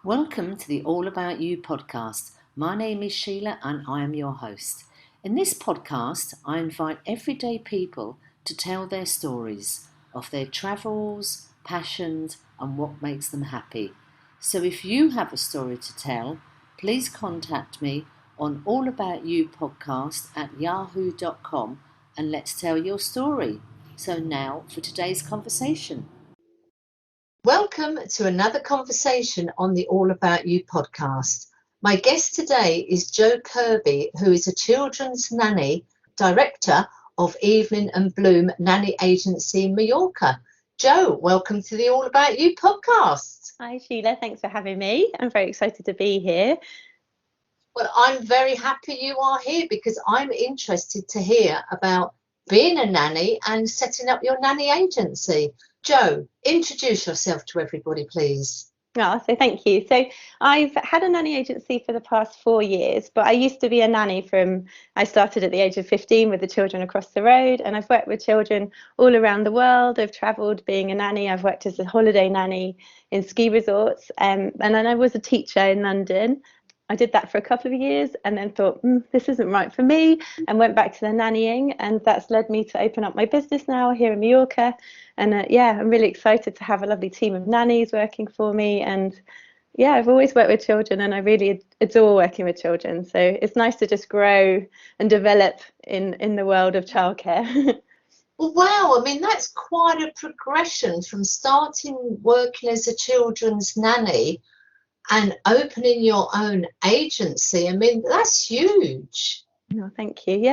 Welcome to the All About You podcast. My name is Sheila and I am your host. In this podcast, I invite everyday people to tell their stories of their travels, passions, and what makes them happy. So if you have a story to tell, please contact me on allaboutyoupodcast@yahoo.com and let's tell your story. So now for today's conversation. Welcome to another conversation on the All About You podcast. My guest today is Jo Kirby, who is a children's nanny, director of Evelyn Bloom Nanny Agency in Majorca. Jo, welcome to the All About You podcast. Hi Sheila, thanks for having me. I'm very excited to be here. Well, I'm very happy you are here because I'm interested to hear about being a nanny and setting up your nanny agency. Jo, introduce yourself to everybody, please. So thank you. So I've had a nanny agency for the past 4 years, but I used to be a nanny I started at the age of 15 with the children across the road, and I've worked with children all around the world. I've travelled being a nanny. I've worked as a holiday nanny in ski resorts, and then I was a teacher in London. I did that for a couple of years and then thought, this isn't right for me, and went back to the nannying, and that's led me to open up my business now here in Majorca. And I'm really excited to have a lovely team of nannies working for me. And I've always worked with children and I really adore working with children. So it's nice to just grow and develop in the world of childcare. Wow, I mean, that's quite a progression from starting working as a children's nanny and opening your own agency. I mean, that's huge. No, thank you.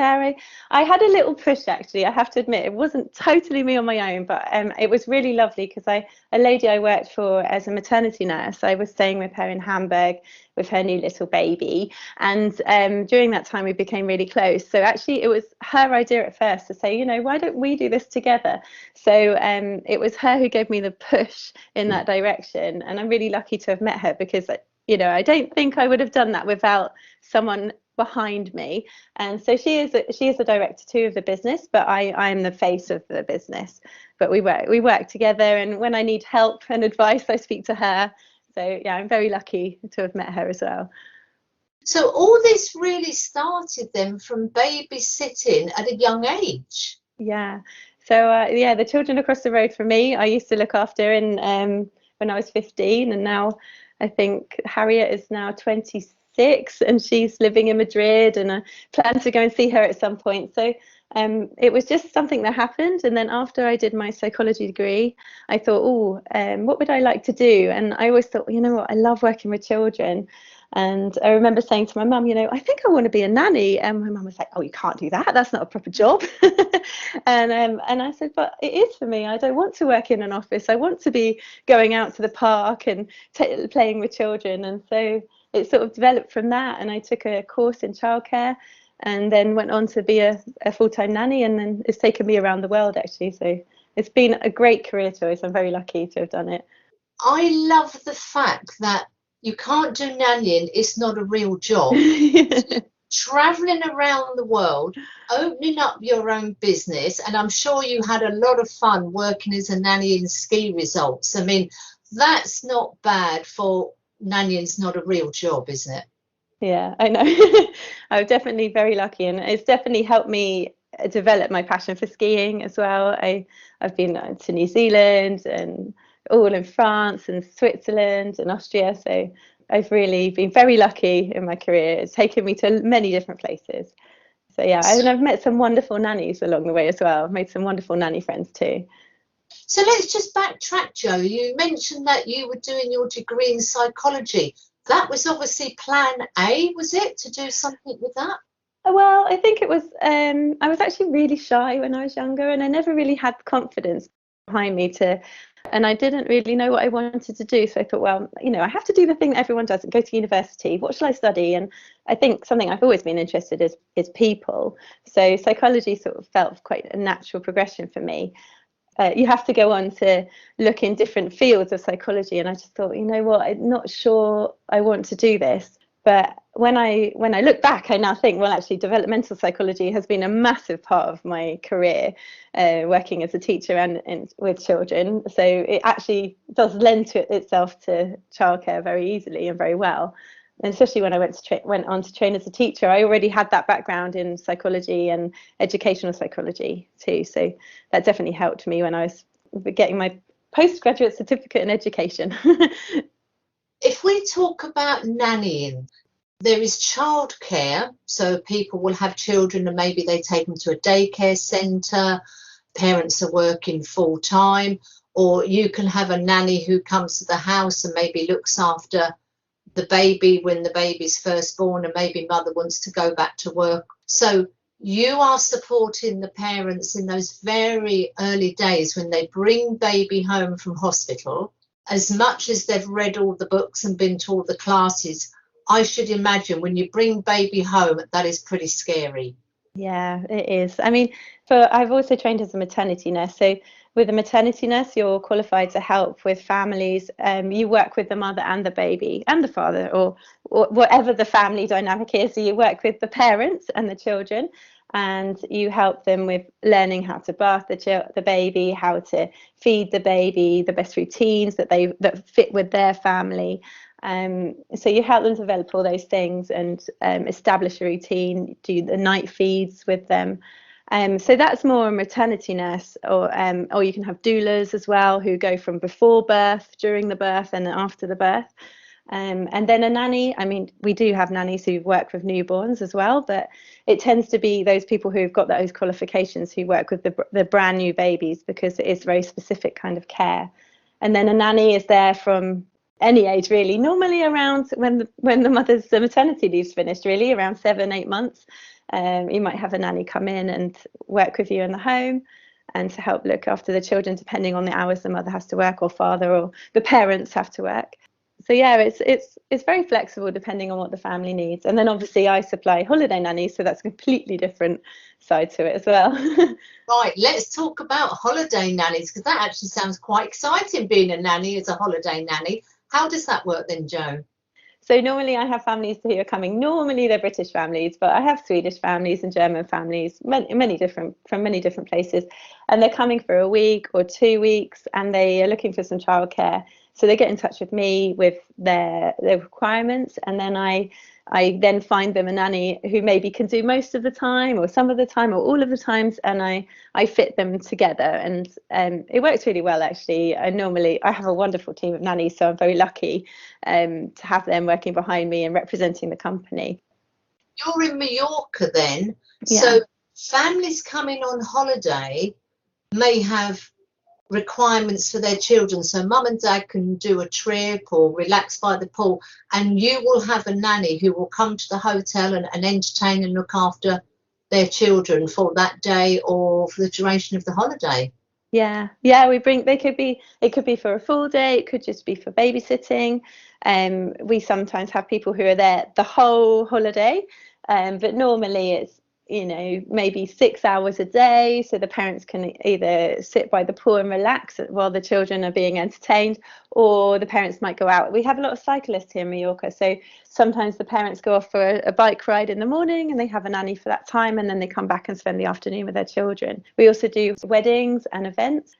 I had a little push, actually. I have to admit, it wasn't totally me on my own, but it was really lovely because a lady I worked for as a maternity nurse, I was staying with her in Hamburg with her new little baby. And during that time, we became really close. So actually, it was her idea at first to say, why don't we do this together? So it was her who gave me the push in that direction. And I'm really lucky to have met her because, I don't think I would have done that without someone behind me. And so she is the director too of the business, but I am the face of the business. But we work together, and when I need help and advice, I speak to her. So I'm very lucky to have met her as well. So all this really started then from babysitting at a young age. So the children across the road from me, I used to look after when I was 15, and now I think Harriet is now 26. And she's living in Madrid, and I plan to go and see her at some point. So it was just something that happened. And then after I did my psychology degree, I thought, what would I like to do? And I always thought, what, I love working with children. And I remember saying to my mum, I think I want to be a nanny. And my mum was like, oh, you can't do that. That's not a proper job. And I said, but it is for me. I don't want to work in an office. I want to be going out to the park and playing with children. And so it sort of developed from that, and I took a course in childcare and then went on to be a full-time nanny, and then it's taken me around the world actually. So it's been a great career choice. I'm very lucky to have done it. I love the fact that you can't do nannying, it's not a real job. Traveling around the world, opening up your own business, and I'm sure you had a lot of fun working as a nanny in ski resorts. I mean, that's not bad for nannying's not a real job, isn't it? Yeah, I know. I'm definitely very lucky, and it's definitely helped me develop my passion for skiing as well. I've been to New Zealand and all in France and Switzerland and Austria, so I've really been very lucky in my career. It's taken me to many different places. So and I've met some wonderful nannies along the way as well. I've made some wonderful nanny friends too. So let's just backtrack, Jo. You mentioned that you were doing your degree in psychology. That was obviously plan A, was it, to do something with that? Well, I think it was, I was actually really shy when I was younger, and I never really had confidence behind me and I didn't really know what I wanted to do. So I thought, well, I have to do the thing that everyone does and go to university. What shall I study? And I think something I've always been interested in is people. So psychology sort of felt quite a natural progression for me. You have to go on to look in different fields of psychology. And I just thought, what, I'm not sure I want to do this. But when I look back, I now think, well, actually, developmental psychology has been a massive part of my career, working as a teacher and with children. So it actually does lend to itself to childcare very easily and very well. And especially when I went on to train as a teacher, I already had that background in psychology and educational psychology too. So that definitely helped me when I was getting my postgraduate certificate in education. If we talk about nannying, there is childcare, so people will have children and maybe they take them to a daycare centre, parents are working full time, or you can have a nanny who comes to the house and maybe looks after the baby when the baby's first born and maybe mother wants to go back to work. So you are supporting the parents in those very early days when they bring baby home from hospital. As much as they've read all the books and been to all the classes, I should imagine when you bring baby home, that is pretty scary. Yeah, it is. I mean, I've also trained as a maternity nurse. So with a maternity nurse, you're qualified to help with families. You work with the mother and the baby and the father, or whatever the family dynamic is. So you work with the parents and the children, and you help them with learning how to bath the baby, how to feed the baby, the best routines that fit with their family. So you help them develop all those things and establish a routine, do the night feeds with them. So that's more a maternity nurse, or you can have doulas as well, who go from before birth, during the birth, and after the birth. And then a nanny. I mean, we do have nannies who work with newborns as well, but it tends to be those people who've got those qualifications who work with the brand new babies, because it is very specific kind of care. And then a nanny is there from any age really, normally around when the mother's maternity leave's finished, really around 7-8 months. You might have a nanny come in and work with you in the home and to help look after the children, depending on the hours the mother has to work, or father, or the parents have to work. So yeah, it's very flexible depending on what the family needs. And then obviously I supply holiday nannies, so that's a completely different side to it as well. Right, let's talk about holiday nannies, because that actually sounds quite exciting, being a nanny as a holiday nanny. How does that work then, Jo? So normally I have families who are coming. Normally they're British families, but I have Swedish families and German families, many different places, and they're coming for a week or 2 weeks, and they are looking for some childcare. So they get in touch with me with their requirements, and then I then find them a nanny who maybe can do most of the time, or some of the time, or all of the times, and I fit them together, and it works really well actually. I have a wonderful team of nannies, so I'm very lucky to have them working behind me and representing the company. You're in Majorca then, Yeah. so families coming on holiday may have requirements for their children, so mum and dad can do a trip or relax by the pool, and you will have a nanny who will come to the hotel and entertain and look after their children for that day or for the duration of the holiday. Yeah, it could be for a full day, it could just be for babysitting. We sometimes have people who are there the whole holiday, but normally it's, maybe 6 hours a day, so the parents can either sit by the pool and relax while the children are being entertained, or the parents might go out. We have a lot of cyclists here in Majorca, so sometimes the parents go off for a bike ride in the morning and they have a nanny for that time, and then they come back and spend the afternoon with their children. We also do weddings and events,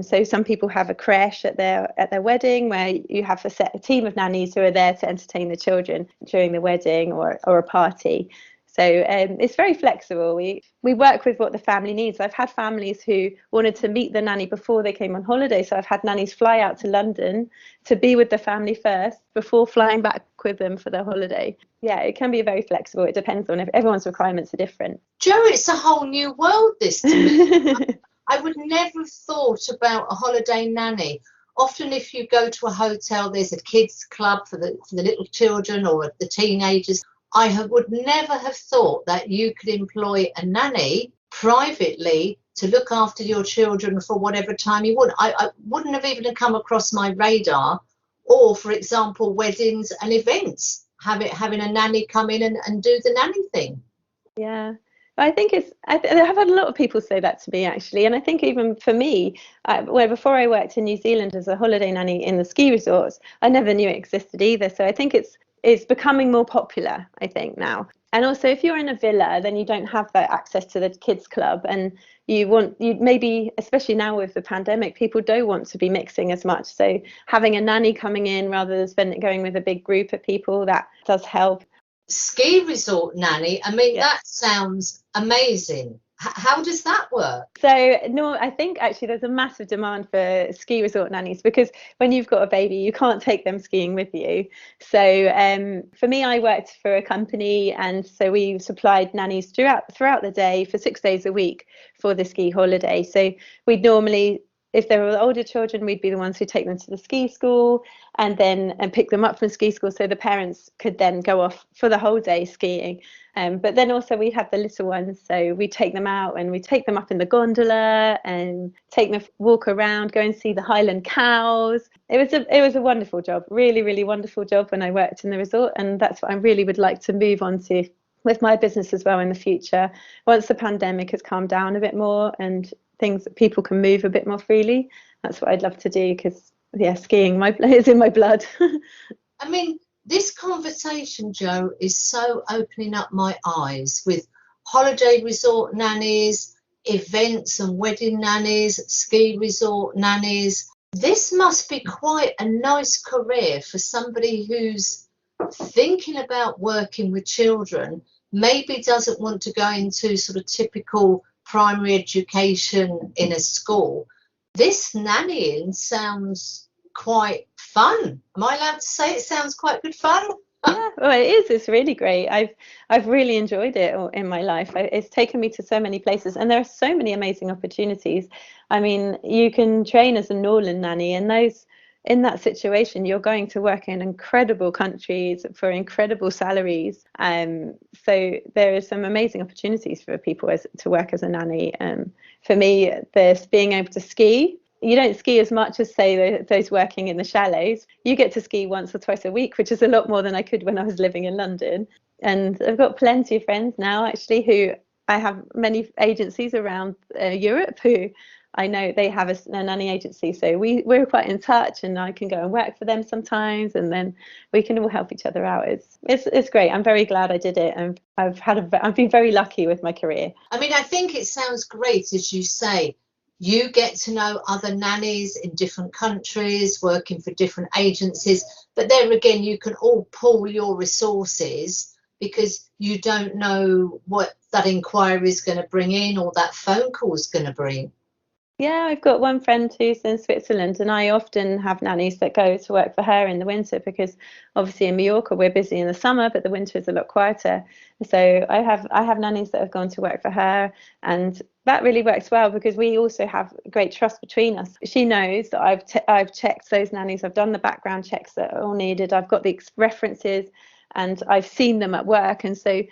so some people have a creche at their wedding, where you have a team of nannies who are there to entertain the children during the wedding or a party. So it's very flexible. We work with what the family needs. I've had families who wanted to meet the nanny before they came on holiday. So I've had nannies fly out to London to be with the family first before flying back with them for their holiday. Yeah, it can be very flexible. It depends on if everyone's requirements are different. Jo, it's a whole new world, this to me. I would never have thought about a holiday nanny. Often if you go to a hotel, there's a kids club for the little children or the teenagers. I would never have thought that you could employ a nanny privately to look after your children for whatever time you want. I wouldn't have even come across my radar. Or, for example, weddings and events, having a nanny come in and do the nanny thing. Yeah. I think I've had a lot of people say that to me actually, and I think even for me, where before I worked in New Zealand as a holiday nanny in the ski resorts, I never knew it existed either. So I think is becoming more popular, I think, now. And also, if you're in a villa, then you don't have that access to the kids club, and you maybe, especially now with the pandemic, people don't want to be mixing as much. So having a nanny coming in rather than going with a big group of people, that does help. Ski resort nanny, I mean, that sounds amazing. How does that work? So no, I think actually there's a massive demand for ski resort nannies, because when you've got a baby, you can't take them skiing with you. So for me, I worked for a company, and so we supplied nannies throughout the day for 6 days a week for the ski holiday. So we'd normally, if there were older children, we'd be the ones who take them to the ski school and pick them up from ski school, so the parents could then go off for the whole day skiing. But then also we have the little ones, so we take them out and we take them up in the gondola and take them walk around, go and see the Highland cows. It was a wonderful job, really, really wonderful job when I worked in the resort, and that's what I really would like to move on to with my business as well in the future. Once the pandemic has calmed down a bit more and people can move a bit more freely, that's what I'd love to do, because skiing is in my blood. I mean, this conversation, Jo, is so opening up my eyes with holiday resort nannies, events and wedding nannies, ski resort nannies. This must be quite a nice career for somebody who's thinking about working with children, maybe doesn't want to go into sort of typical primary education in a school. This nannying sounds quite fun. Am I allowed to say it sounds quite good fun? Yeah, well, it is. It's really great. I've really enjoyed it in my life. It's taken me to so many places, and there are so many amazing opportunities. I mean, you can train as a Norland nanny, and in that situation, you're going to work in incredible countries for incredible salaries. So there are some amazing opportunities for people to work as a nanny. For me, there's being able to ski. You don't ski as much as, say, those working in the shallows. You get to ski once or twice a week, which is a lot more than I could when I was living in London. And I've got plenty of friends now, actually, who I have many agencies around Europe who I know they have a nanny agency. So we're quite in touch, and I can go and work for them sometimes, and then we can all help each other out. It's great. I'm very glad I did it, and I've been very lucky with my career. I mean, I think it sounds great, as you say. You get to know other nannies in different countries, working for different agencies. But there again, you can all pool your resources, because you don't know what that inquiry is going to bring in or that phone call is going to bring. Yeah, I've got one friend who's in Switzerland, and I often have nannies that go to work for her in the winter, because obviously in Majorca we're busy in the summer, but the winter is a lot quieter. So I have nannies that have gone to work for her, and that really works well, because we also have great trust between us. She knows that I've checked those nannies, I've done the background checks that are all needed, I've got the references, and I've seen them at work, and so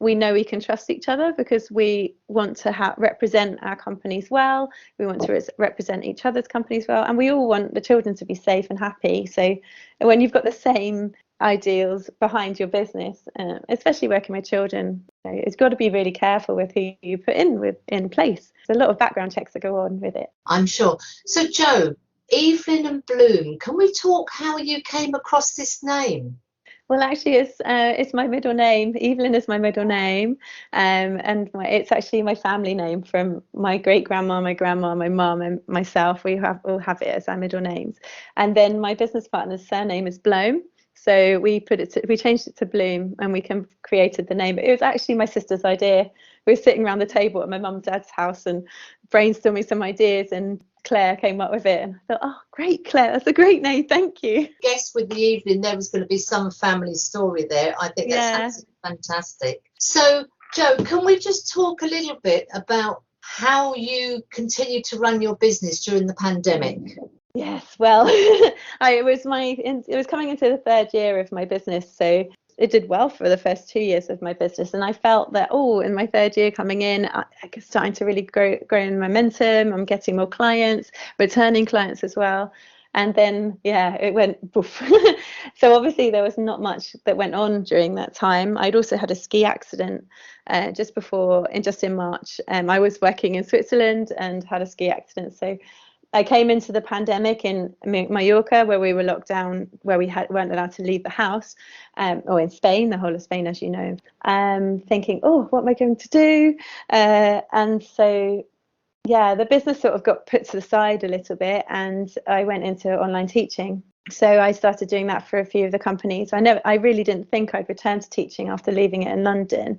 we know we can trust each other, because we want to represent our companies well, we want to represent each other's companies well, and we all want the children to be safe and happy. So when you've got the same ideals behind your business, especially working with children, it's got to be really careful with who you put in place. There's a lot of background checks that go on with it, I'm sure. So Jo, Evelyn Bloom, can we talk how you came across this name? Well, actually, it's my middle name. Evelyn is my middle name, and it's actually my family name from my great grandma, my grandma, my mum, and myself. We all have it as our middle names, and then my business partner's surname is Bloom. So we changed it to Bloom, and we created the name. But it was actually my sister's idea. We were sitting around the table at my mum and dad's house and brainstorming some ideas, and Claire came up with it, and I thought, oh, great, Claire, that's a great name, thank you. I guess with the Evelyn, there was going to be some family story there. I think that's fantastic. So, Jo, can we just talk a little bit about how you continued to run your business during the pandemic? Yes, well, it was coming into the third year of my business, so it did well for the first 2 years of my business, and I felt that in my third year coming in, I was starting to really grow in momentum. I'm getting more clients, returning clients as well, and then it went poof. So obviously there was not much that went on during that time. I'd also had a ski accident just in March. I was working in Switzerland and had a ski accident, so I came into the pandemic in Majorca, where we were locked down, where we weren't allowed to leave the house, or in Spain, the whole of Spain, as you know, thinking, oh, what am I going to do? And so, yeah, the business sort of got put to the side a little bit, and I went into online teaching. So I started doing that for a few of the companies. I really didn't think I'd return to teaching after leaving it in London.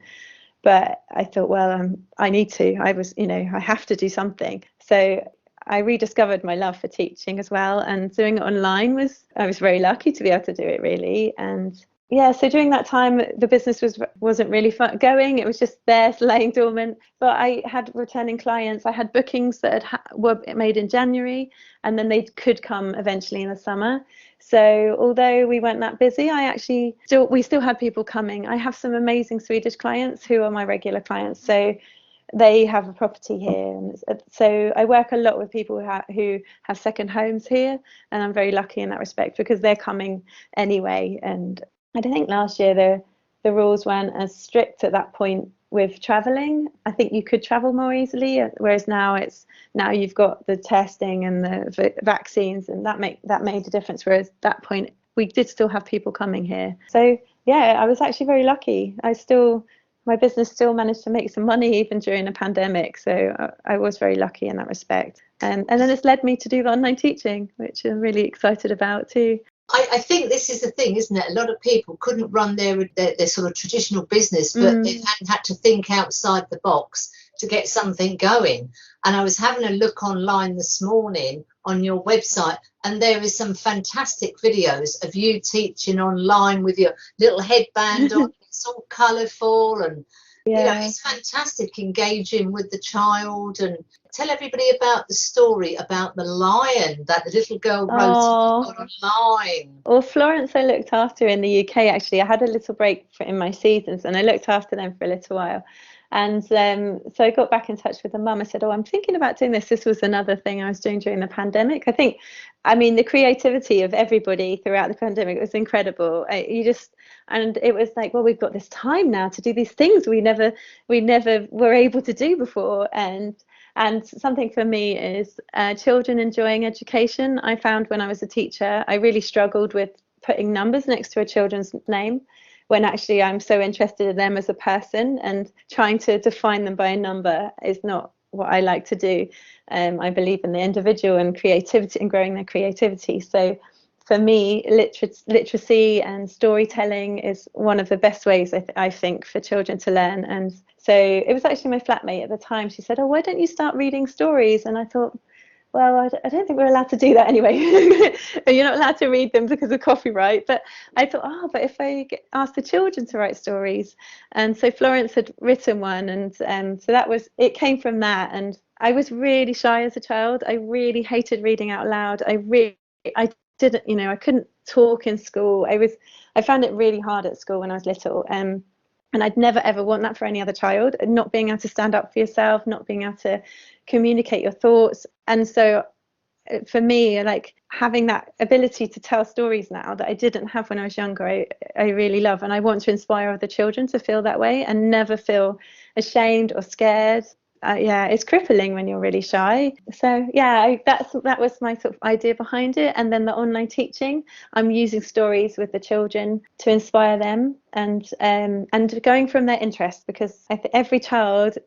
But I thought, well, I need to. I have to do something. So I rediscovered my love for teaching as well, and doing it online I was very lucky to be able to do it, really. And yeah, so during that time, the business wasn't really going. It was just there, laying dormant. But I had returning clients. I had bookings that were made in January, and then they could come eventually in the summer. So although we weren't that busy, we still had people coming. I have some amazing Swedish clients who are my regular clients. So they have a property here, and so I work a lot with people who have second homes here, and I'm very lucky in that respect because they're coming anyway. And I think last year the rules weren't as strict at that point with traveling. I think you could travel more easily, whereas now you've got the testing and the vaccines, and that made a difference. Whereas at that point we did still have people coming here. So yeah, I was actually very lucky. My business still managed to make some money even during a pandemic. So I was very lucky in that respect. And then it's led me to do the online teaching, which I'm really excited about too. I think this is the thing, isn't it? A lot of people couldn't run their sort of traditional business, but they've had to think outside the box to get something going. And I was having a look online this morning on your website, and there is some fantastic videos of you teaching online with your little headband on. It's all colourful, and it's fantastic engaging with the child. And tell everybody about the story about the lion that the little girl wrote online. Well, Florence I looked after in the UK, actually. I had a little break in my seasons, and I looked after them for a little while. And so I got back in touch with the mum. I said, I'm thinking about doing this. This was another thing I was doing during the pandemic. I mean, the creativity of everybody throughout the pandemic was incredible. And it was like, well, we've got this time now to do these things we never were able to do before. And something for me is children enjoying education. I found when I was a teacher, I really struggled with putting numbers next to a children's name, when actually I'm so interested in them as a person, and trying to define them by a number is not what I like to do. I believe in the individual and creativity and growing their creativity. So for me, literacy and storytelling is one of the best ways I think for children to learn. And so it was actually my flatmate at the time. She said, why don't you start reading stories? And I thought, well, I don't think we're allowed to do that anyway. You're not allowed to read them because of copyright. But I thought, but if I ask the children to write stories. And so Florence had written one, and so it came from that. And I was really shy as a child. I really hated reading out loud. I didn't, I couldn't talk in school. I found it really hard at school when I was little. And I'd never ever want that for any other child, not being able to stand up for yourself, not being able to communicate your thoughts. And so for me, like having that ability to tell stories now that I didn't have when I was younger, I really love. And I want to inspire other children to feel that way and never feel ashamed or scared. It's crippling when you're really shy. So that was my sort of idea behind it. And then the online teaching, I'm using stories with the children to inspire them, and going from their interest, because I think every child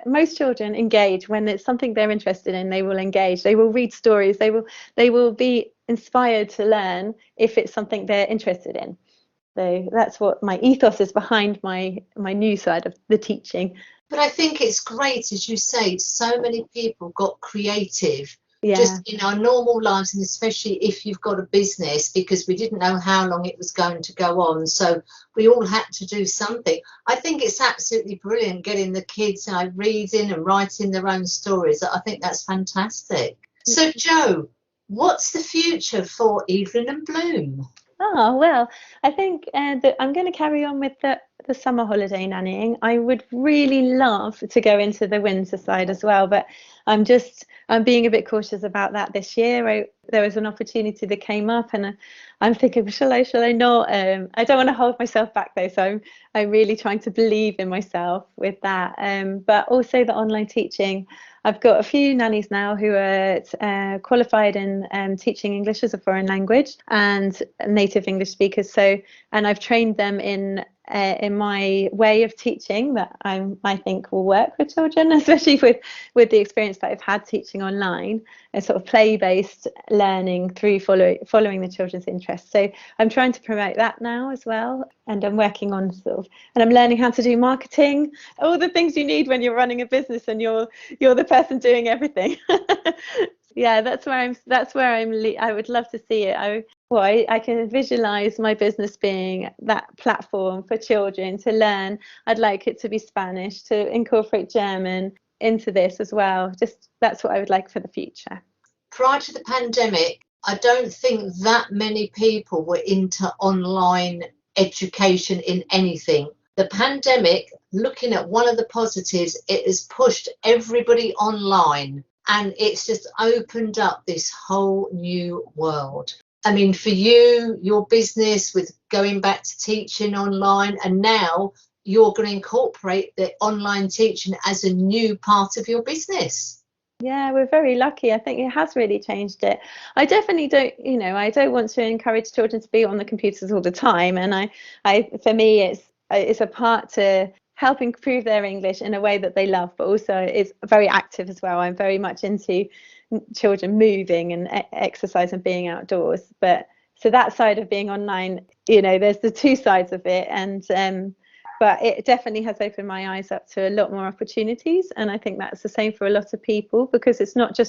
most children engage when it's something they're interested in. They will engage, they will read stories, they will be inspired to learn if it's something they're interested in. So that's what my ethos is behind my new side of the teaching. But I think it's great, as you say, so many people got creative just in our normal lives, and especially if you've got a business, because we didn't know how long it was going to go on. So we all had to do something. I think it's absolutely brilliant getting the kids reading and writing their own stories. I think that's fantastic. So, Jo, what's the future for Evelyn and Bloom? Oh, well, I think that I'm going to carry on with the summer holiday nannying. I would really love to go into the winter side as well, but I'm being a bit cautious about that this year. There was an opportunity that came up, and I'm thinking, shall I not? I don't want to hold myself back though, so I'm really trying to believe in myself with that. But also the online teaching, I've got a few nannies now who are qualified in teaching English as a foreign language and native English speakers. And I've trained them in my way of teaching that I think will work with children, especially with the experience that I've had teaching online, a sort of play-based learning through following the children's interests. So I'm trying to promote that now as well, and I'm working on and I'm learning how to do marketing, all the things you need when you're running a business and you're the person doing everything. Yeah, that's where I would love to see it. I can visualize my business being that platform for children to learn. I'd like it to be Spanish, to incorporate German into this as well. Just that's what I would like for the future. Prior to the pandemic, I don't think that many people were into online education in anything. The pandemic, looking at one of the positives, it has pushed everybody online, and it's just opened up this whole new world. I mean, for you, your business with going back to teaching online, and now you're going to incorporate the online teaching as a new part of your business. Yeah, we're very lucky. I think it has really changed it. I definitely I don't want to encourage children to be on the computers all the time. And for me, it's a part to help improve their English in a way that they love, but also it's very active as well. I'm very much into children moving and exercise and being outdoors. But so that side of being online, there's the two sides of it. And but it definitely has opened my eyes up to a lot more opportunities, and I think that's the same for a lot of people, because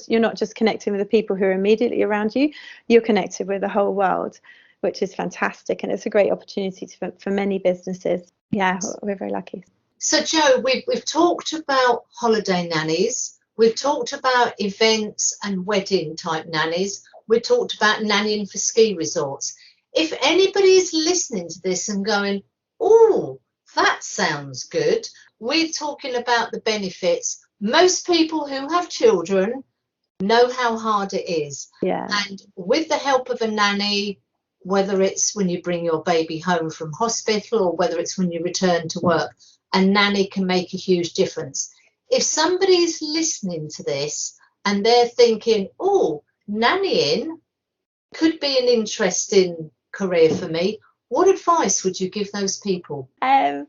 you're not just connecting with the people who are immediately around you, you're connected with the whole world, which is fantastic, and it's a great opportunity for many businesses. Yeah, we're very lucky. So Jo, we've talked about holiday nannies, we've talked about events and wedding type nannies, we've talked about nannying for ski resorts. If anybody is listening to this and going, oh, that sounds good. We're talking about the benefits. Most people who have children know how hard it is. Yeah. And with the help of a nanny, whether it's when you bring your baby home from hospital or whether it's when you return to work, a nanny can make a huge difference. If somebody's listening to this and they're thinking, oh, nannying could be an interesting career for me, what advice would you give those people? I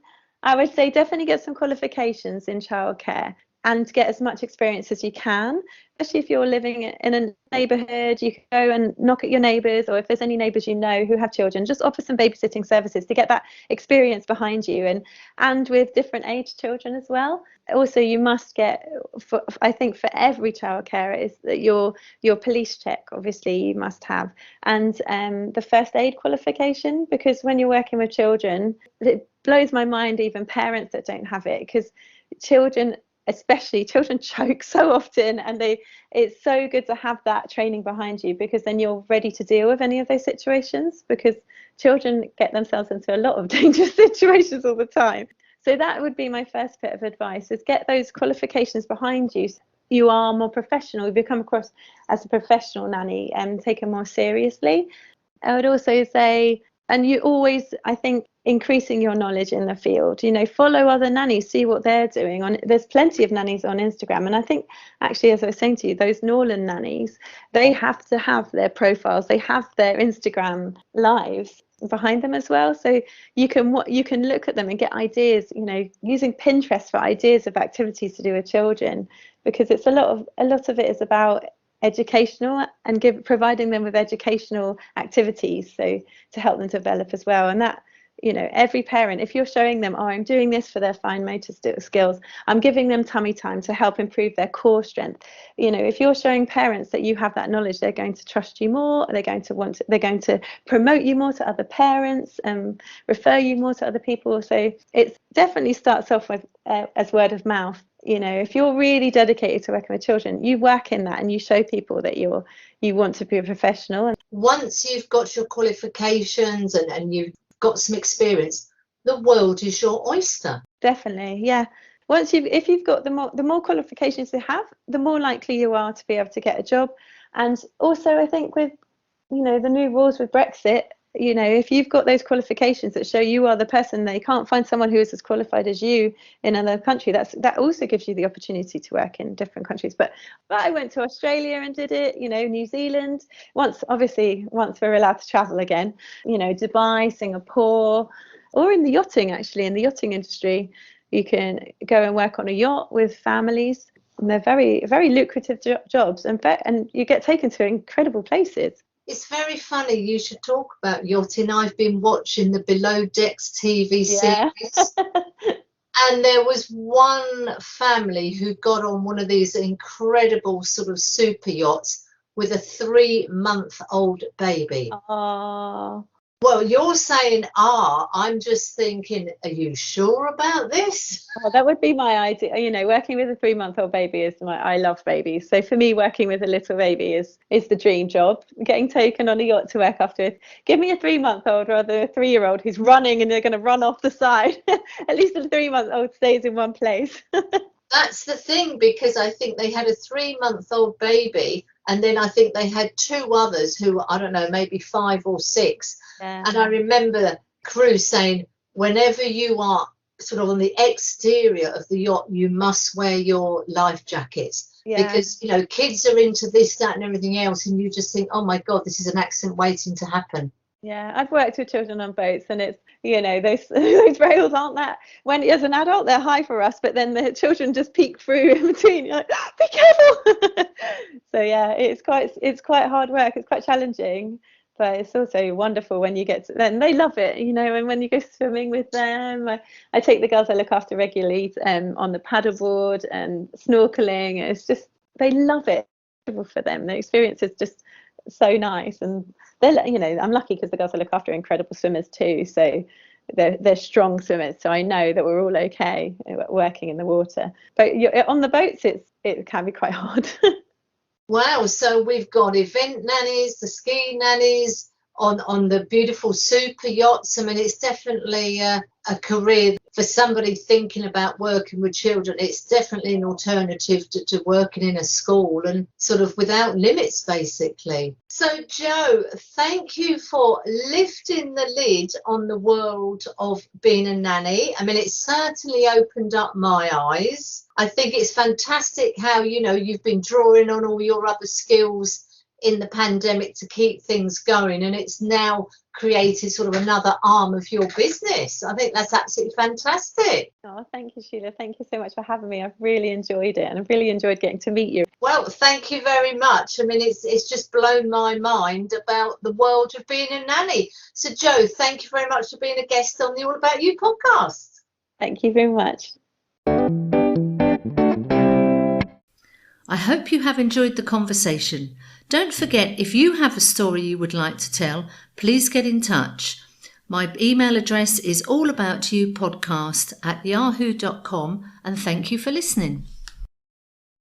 would say definitely get some qualifications in childcare and get as much experience as you can, especially if you're living in a neighbourhood. You can go and knock at your neighbours, or if there's any neighbours who have children, just offer some babysitting services to get that experience behind you, and with different age children as well. Also, you must get, I think for every childcare, is that your police check, obviously you must have, and the first aid qualification, because when you're working with children, it blows my mind, even parents that don't have it, because children choke so often, and it's so good to have that training behind you, because then you're ready to deal with any of those situations, because children get themselves into a lot of dangerous situations all the time. So that would be my first bit of advice, is get those qualifications behind you. You are more professional, you become across as a professional nanny and taken more seriously. I would also say, and you always, I think, increasing your knowledge in the field, follow other nannies, see what they're doing. There's plenty of nannies on Instagram, and I think actually, as I was saying to you, those Norland nannies, they have to have their profiles, they have their Instagram lives behind them as well, so you can look at them and get ideas, using Pinterest for ideas of activities to do with children, because it's a lot of it is about educational and providing them with educational activities, so to help them develop as well. And that, every parent, if you're showing them, I'm doing this for their fine motor skills, I'm giving them tummy time to help improve their core strength, if you're showing parents that you have that knowledge, they're going to trust you more, they're going to promote you more to other parents and refer you more to other people. So it definitely starts off with as word of mouth. If you're really dedicated to working with children, you work in that and you show people that you want to be a professional. Once you've got your qualifications and you've got some experience, the world is your oyster. Definitely, yeah. If you've got the more qualifications you have, the more likely you are to be able to get a job. And also, I think with the new rules with Brexit, if you've got those qualifications that show you are the person, they can't find someone who is as qualified as you in another country. That also gives you the opportunity to work in different countries. But I went to Australia and did it, New Zealand, once we're allowed to travel again, Dubai, Singapore, or in the yachting industry. You can go and work on a yacht with families, and they're very, very lucrative jobs, and you get taken to incredible places. It's very funny you should talk about yachting. I've been watching the Below Decks TV series. And there was one family who got on one of these incredible sort of super yachts with a 3-month-old baby. Oh. Well, you're saying, I'm just thinking, are you sure about this? Oh, that would be my idea. Working with a 3-month-old baby I love babies. So for me, working with a little baby is the dream job. Getting taken on a yacht to work after it. Give me a 3-month-old rather than a 3-year-old who's running and they're going to run off the side. At least a 3-month-old stays in one place. That's the thing, because I think they had a 3-month-old baby, and then I think they had 2 others who, I don't know, maybe 5 or 6. Yeah. And I remember crew saying, whenever you are sort of on the exterior of the yacht, you must wear your life jackets. Yeah. Because, kids are into this, that and everything else. And you just think, oh, my God, this is an accident waiting to happen. Yeah, I've worked with children on boats, and it's, those rails aren't that, when as an adult they're high for us, but then the children just peek through in between. You're like, be careful. So yeah, it's quite hard work. It's quite challenging, but it's also wonderful when you get to then. They love it, and when you go swimming with them. I take the girls I look after regularly on the paddleboard and snorkeling. It's just, they love it. For them, the experience is just so nice, and I'm lucky because the girls I look after are incredible swimmers too, so they're strong swimmers, so I know that we're all okay working in the water. But on the boats it can be quite hard. Wow, so we've got event nannies, the ski nannies on the beautiful super yachts. I mean, it's definitely a career for somebody thinking about working with children. It's definitely an alternative to working in a school, and sort of without limits, basically. So, Jo, thank you for lifting the lid on the world of being a nanny. I mean, it's certainly opened up my eyes. I think it's fantastic how, you've been drawing on all your other skills in the pandemic to keep things going, and it's now created sort of another arm of your business. I think that's absolutely fantastic. Oh, thank you, Sheila. Thank you so much for having me. I've really enjoyed it, and I've really enjoyed getting to meet you. Well, thank you very much. I mean, it's just blown my mind about the world of being a nanny. So, Jo, thank you very much for being a guest on the All About You podcast. Thank you very much. I hope you have enjoyed the conversation. Don't forget, if you have a story you would like to tell, please get in touch. My email address is allaboutyoupodcast@yahoo.com, and thank you for listening.